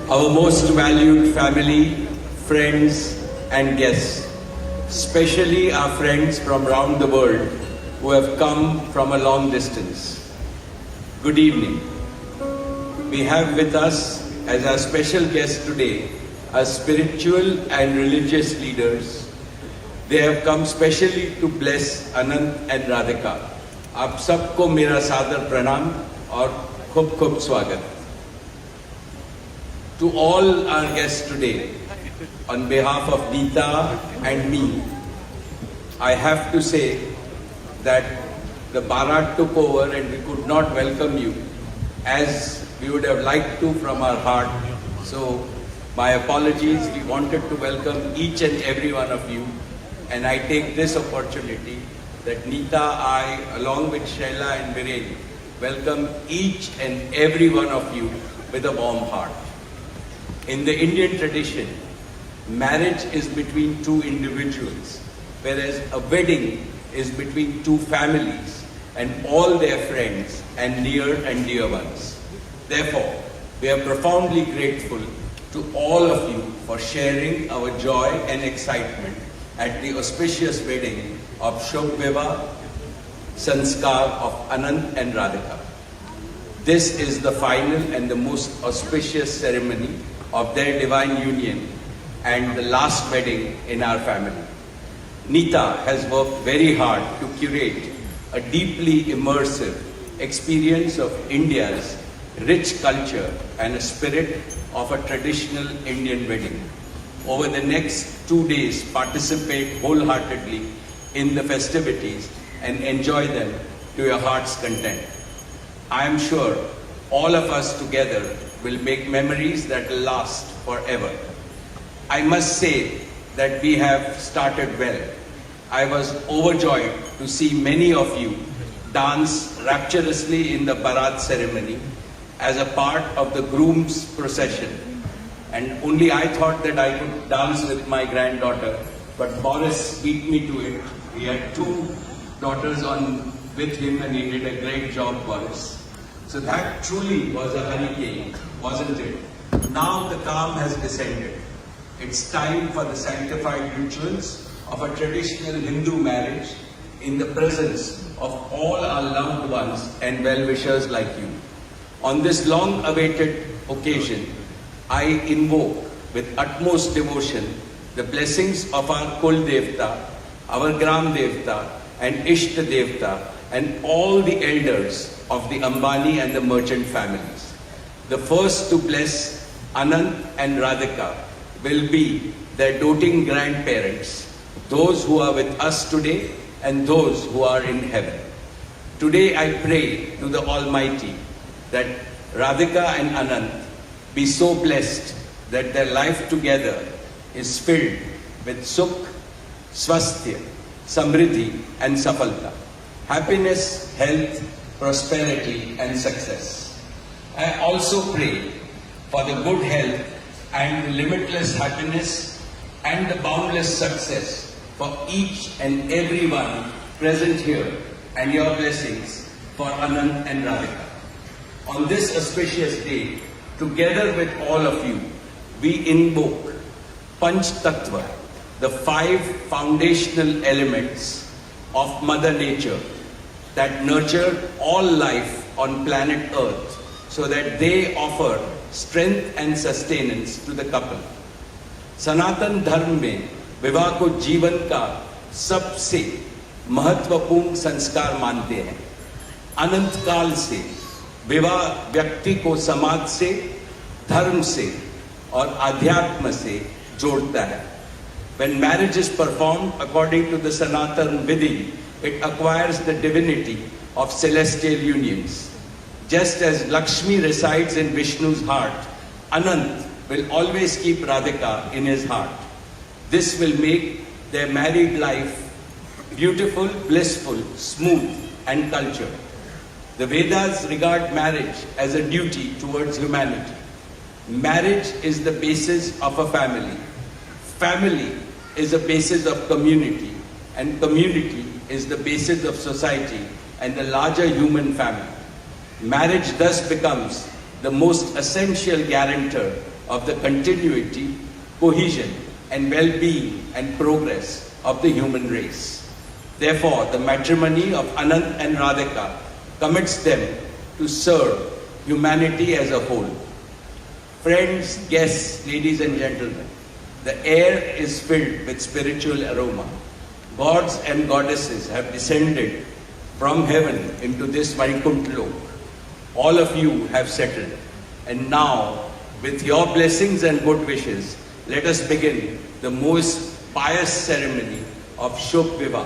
our most valued family, friends and guests, especially our friends from around the world who have come from a long distance. Good evening. We have with us as our special guests today our spiritual and religious leaders. They have come specially to bless Anant and Radhika. आप सबको मेरा सादर प्रणाम और खूब खूब स्वागत. To all our guests today, on behalf of Neeta and me, I have to say that the Bharat took over and we could not welcome you as we would have liked to from our heart. So my apologies. We wanted to welcome each and every one of you, and I take this opportunity that Neeta, I, along with Shaila and Viren, welcome each and every one of you with a warm heart. In the Indian tradition, marriage is between two individuals, whereas a wedding is between two families and all their friends and dear ones. Therefore, we are profoundly grateful to all of you for sharing our joy and excitement at the auspicious wedding of Shobh Vivah Sanskar of Anant and Radhika. This is the final and the most auspicious ceremony of their divine union and the last wedding in our family. Neeta has worked very hard to curate a deeply immersive experience of India's rich culture and a spirit of a traditional Indian wedding. Over the next 2 days, participate wholeheartedly in the festivities and enjoy them to your heart's content. I am sure all of us together will make memories that will last forever. I must say that we have started well. I was overjoyed to see many of you dance rapturously in the Bharat ceremony as a part of the groom's procession. And only I thought that I could dance with my granddaughter, but Boris beat me to it. He had 2 daughters with him and he did a great job, Boris. So that truly was a hurricane, wasn't it? Now the calm has descended. It's time for the sanctified rituals of a traditional Hindu marriage in the presence of all our loved ones and well-wishers like you. On this long-awaited occasion, I invoke with utmost devotion the blessings of our Kul Devta, our Gram Devta and Ishta Devta and all the elders of the Ambani and the merchant families. The first to bless Anant and Radhika will be their doting grandparents, those who are with us today and those who are in heaven. Today I pray to the Almighty that Radhika and Anant be so blessed that their life together is filled with sukh, swasthya, samriddhi and safalta, happiness, health, prosperity and success. I also pray for the good health and the limitless happiness and the boundless success for each and every one present here and your blessings for Anant and Radhika. On this auspicious day, together with all of you, we invoke Panch Tattva, the 5 foundational elements of Mother Nature that nurture all life on planet Earth so that they offer strength and sustenance to the couple. Sanatan Dharma में विवाह को जीवन का सबसे महत्वपूर्ण संस्कार मानते हैं. अनंत काल से विवाह व्यक्ति को समाज से, धर्म से और आध्यात्म से जोड़ता है. When marriage is performed according to the Sanatan Vidhi, it acquires the divinity of celestial unions. Just as Lakshmi resides in Vishnu's heart, Anant will always keep Radhika in his heart. This will make their married life beautiful, blissful, smooth and cultured. The Vedas regard marriage as a duty towards humanity. Marriage is the basis of a family. Family is the basis of community, and community is the basis of society and the larger human family. Marriage thus becomes the most essential guarantor of the continuity, cohesion, and well-being and progress of the human race. Therefore, the matrimony of Anant and Radhika commits them to serve humanity as a whole. Friends, guests, ladies and gentlemen, the air is filled with spiritual aroma. Gods and goddesses have descended from heaven into this Vaikuntha Lok. All of you have settled. And now, with your blessings and good wishes, let us begin the most pious ceremony of Shubh Vivah.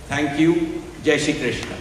Thank you. Jai Shri Krishna.